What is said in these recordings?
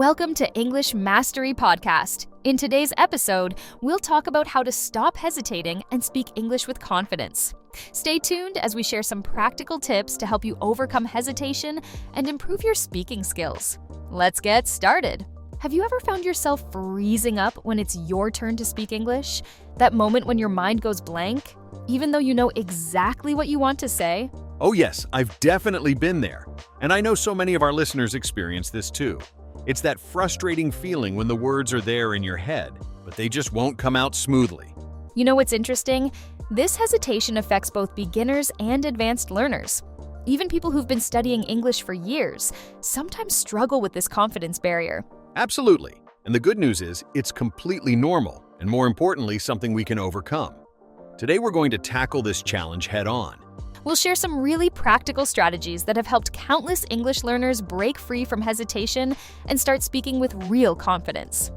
Welcome to English Mastery Podcast. In today's episode, we'll talk about how to stop hesitating and speak English with confidence. Stay tuned as we share some practical tips to help you overcome hesitation and improve your speaking skills. Let's get started. Have you ever found yourself freezing up when it's your turn to speak English? That moment when your mind goes blank, even though you know exactly what you want to say? Oh yes, I've definitely been there. And I know so many of our listeners experience this too. It's that frustrating feeling when the words are there in your head, but they just won't come out smoothly. You know what's interesting? This hesitation affects both beginners and advanced learners. Even people who've been studying English for years sometimes struggle with this confidence barrier. Absolutely. And the good news is, it's completely normal, and more importantly, something we can overcome. Today we're going to tackle this challenge head-on. We'll share some really practical strategies that have helped countless English learners break free from hesitation and start speaking with real confidence.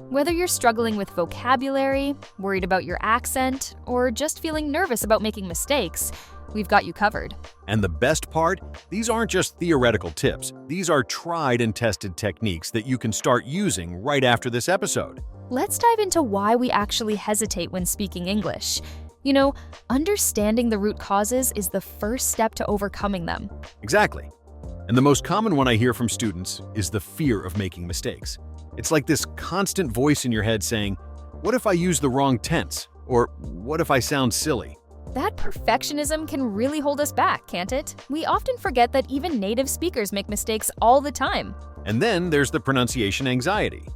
Whether you're struggling with vocabulary, worried about your accent, or just feeling nervous about making mistakes, we've got you covered. And the best part? These aren't just theoretical tips. These are tried and tested techniques that you can start using right after this episode. Let's dive into why we actually hesitate when speaking English. You know, understanding the root causes is the first step to overcoming them. Exactly. And the most common one I hear from students is the fear of making mistakes. It's like this constant voice in your head saying, what if I use the wrong tense? Or what if I sound silly? That perfectionism can really hold us back, can't it? We often forget that even native speakers make mistakes all the time. And then there's the pronunciation anxiety.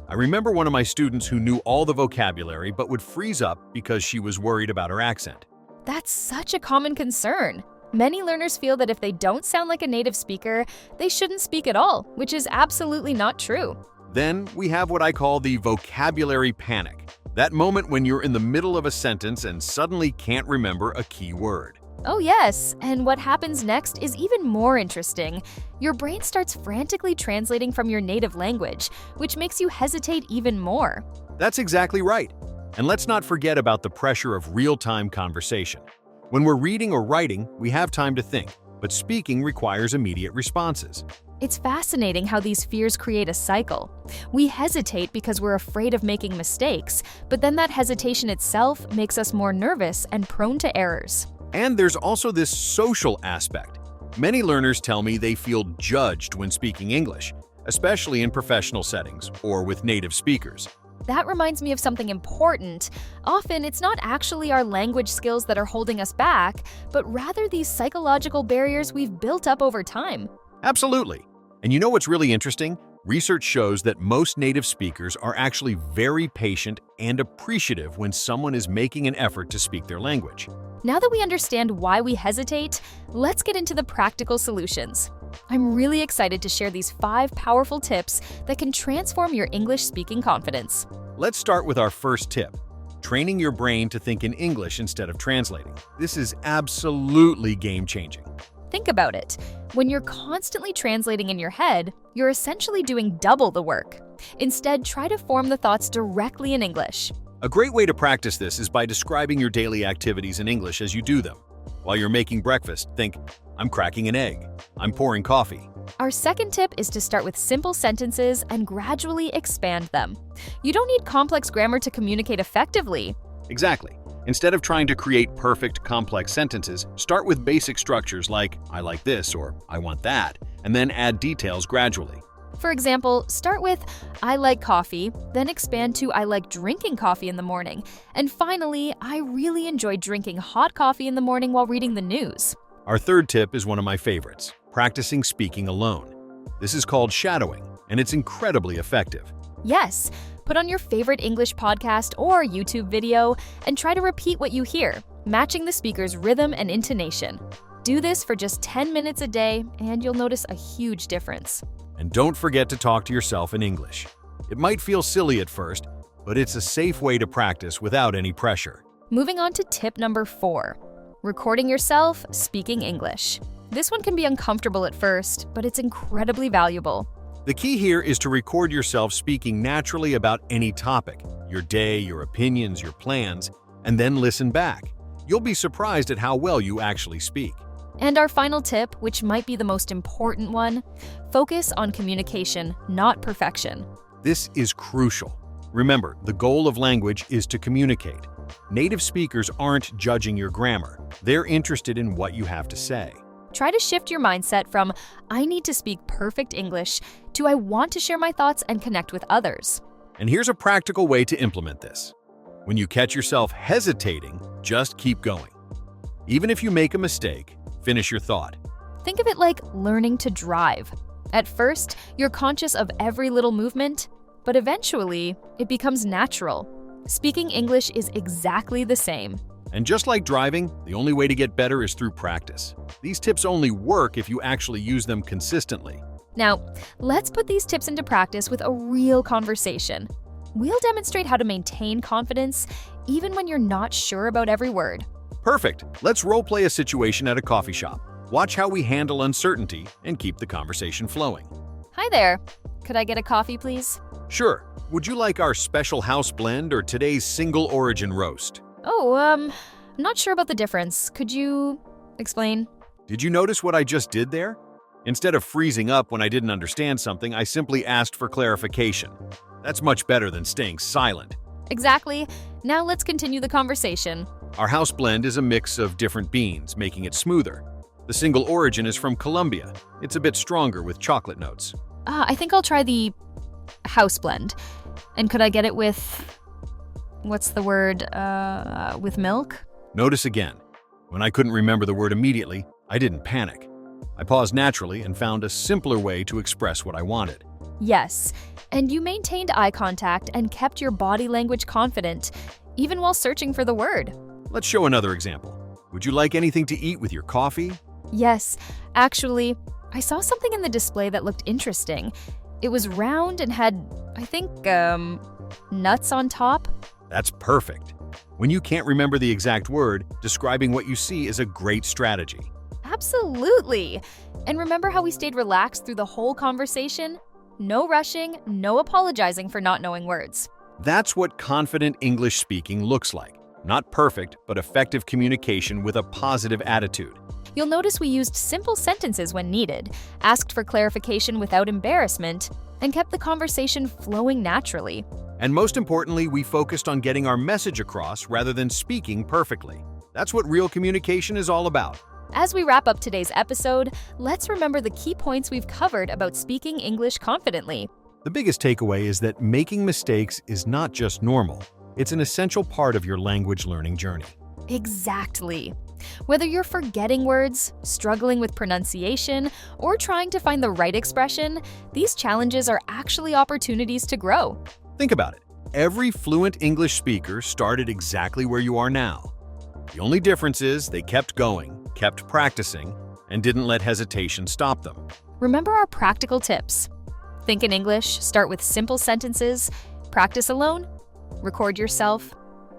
I remember one of my students who knew all the vocabulary but would freeze up because she was worried about her accent. That's such a common concern. Many learners feel that if they don't sound like a native speaker, they shouldn't speak at all, which is absolutely not true. Then we have what I call the vocabulary panic. That moment when you're in the middle of a sentence and suddenly can't remember a key word. Oh yes, and what happens next is even more interesting. Your brain starts frantically translating from your native language, which makes you hesitate even more. That's exactly right. And let's not forget about the pressure of real-time conversation. When we're reading or writing, we have time to think, but speaking requires immediate responses. It's fascinating how these fears create a cycle. We hesitate because we're afraid of making mistakes, but then that hesitation itself makes us more nervous and prone to errors. And there's also this social aspect. Many learners tell me they feel judged when speaking English, especially in professional settings or with native speakers. That reminds me of something important. Often, it's not actually our language skills that are holding us back, but rather these psychological barriers we've built up over time. Absolutely. And you know what's really interesting? Research shows that most native speakers are actually very patient and appreciative when someone is making an effort to speak their language. Now that we understand why we hesitate, let's get into the practical solutions. I'm really excited to share these 5 powerful tips that can transform your English speaking confidence. Let's start with our first tip, training your brain to think in English instead of translating. This is absolutely game-changing. Think about it. When you're constantly translating in your head, you're essentially doing double the work. Instead, try to form the thoughts directly in English. A great way to practice this is by describing your daily activities in English as you do them. While you're making breakfast, think, I'm cracking an egg. I'm pouring coffee. Our second tip is to start with simple sentences and gradually expand them. You don't need complex grammar to communicate effectively. Exactly. Instead of trying to create perfect, complex sentences, start with basic structures like, I like this or I want that, and then add details gradually. For example, start with, I like coffee, then expand to, I like drinking coffee in the morning, and finally, I really enjoy drinking hot coffee in the morning while reading the news. Our third tip is one of my favorites, practicing speaking alone. This is called shadowing, and it's incredibly effective. Yes, put on your favorite English podcast or YouTube video and try to repeat what you hear, matching the speaker's rhythm and intonation. Do this for just 10 minutes a day, and you'll notice a huge difference. And don't forget to talk to yourself in English. It might feel silly at first, but it's a safe way to practice without any pressure. Moving on to tip number 4, recording yourself speaking English. This one can be uncomfortable at first, but it's incredibly valuable. The key here is to record yourself speaking naturally about any topic, your day, your opinions, your plans, and then listen back. You'll be surprised at how well you actually speak. And our final tip, which might be the most important one, focus on communication, not perfection. This is crucial. Remember, the goal of language is to communicate. Native speakers aren't judging your grammar. They're interested in what you have to say. Try to shift your mindset from "I need to speak perfect English" to "I want to share my thoughts and connect with others." And here's a practical way to implement this. When you catch yourself hesitating, just keep going. Even if you make a mistake, finish your thought. Think of it like learning to drive. At first, you're conscious of every little movement, but eventually, it becomes natural. Speaking English is exactly the same. And just like driving, the only way to get better is through practice. These tips only work if you actually use them consistently. Now, let's put these tips into practice with a real conversation. We'll demonstrate how to maintain confidence even when you're not sure about every word. Perfect. Let's role-play a situation at a coffee shop. Watch how we handle uncertainty and keep the conversation flowing. Hi there. Could I get a coffee, please? Sure. Would you like our special house blend or today's single origin roast? Oh, I'm not sure about the difference. Could you explain? Did you notice what I just did there? Instead of freezing up when I didn't understand something, I simply asked for clarification. That's much better than staying silent. Exactly. Now let's continue the conversation. Our house blend is a mix of different beans, making it smoother. The single origin is from Colombia. It's a bit stronger with chocolate notes. I think I'll try the house blend. And could I get it with, what's the word, with milk? Notice again. When I couldn't remember the word immediately, I didn't panic. I paused naturally and found a simpler way to express what I wanted. Yes, and you maintained eye contact and kept your body language confident, even while searching for the word. Let's show another example. Would you like anything to eat with your coffee? Yes, actually, I saw something in the display that looked interesting. It was round and had, I think, nuts on top. That's perfect. When you can't remember the exact word, describing what you see is a great strategy. Absolutely! And remember how we stayed relaxed through the whole conversation? No rushing, no apologizing for not knowing words. That's what confident English speaking looks like. Not perfect, but effective communication with a positive attitude. You'll notice we used simple sentences when needed, asked for clarification without embarrassment, and kept the conversation flowing naturally. And most importantly, we focused on getting our message across rather than speaking perfectly. That's what real communication is all about. As we wrap up today's episode, let's remember the key points we've covered about speaking English confidently. The biggest takeaway is that making mistakes is not just normal. It's an essential part of your language learning journey. Exactly. Whether you're forgetting words, struggling with pronunciation, or trying to find the right expression, these challenges are actually opportunities to grow. Think about it. Every fluent English speaker started exactly where you are now. The only difference is they kept going, kept practicing, and didn't let hesitation stop them. Remember our practical tips. Think in English, start with simple sentences, practice alone, record yourself,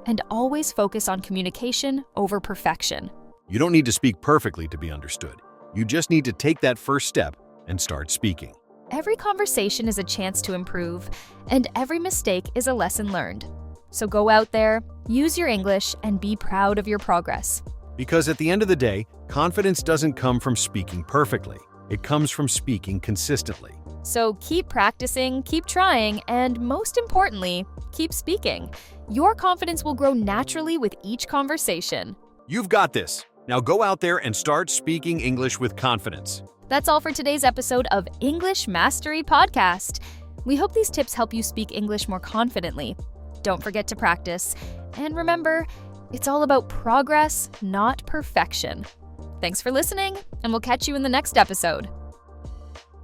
and always focus on communication over perfection. You don't need to speak perfectly to be understood. You just need to take that first step and start speaking. Every conversation is a chance to improve, and every mistake is a lesson learned. So go out there, use your English, and be proud of your progress. Because at the end of the day, confidence doesn't come from speaking perfectly. It comes from speaking consistently. So keep practicing, keep trying, and most importantly, keep speaking. Your confidence will grow naturally with each conversation. You've got this. Now go out there and start speaking English with confidence. That's all for today's episode of English Mastery Podcast. We hope these tips help you speak English more confidently. Don't forget to practice. And remember, it's all about progress, not perfection. Thanks for listening, and we'll catch you in the next episode.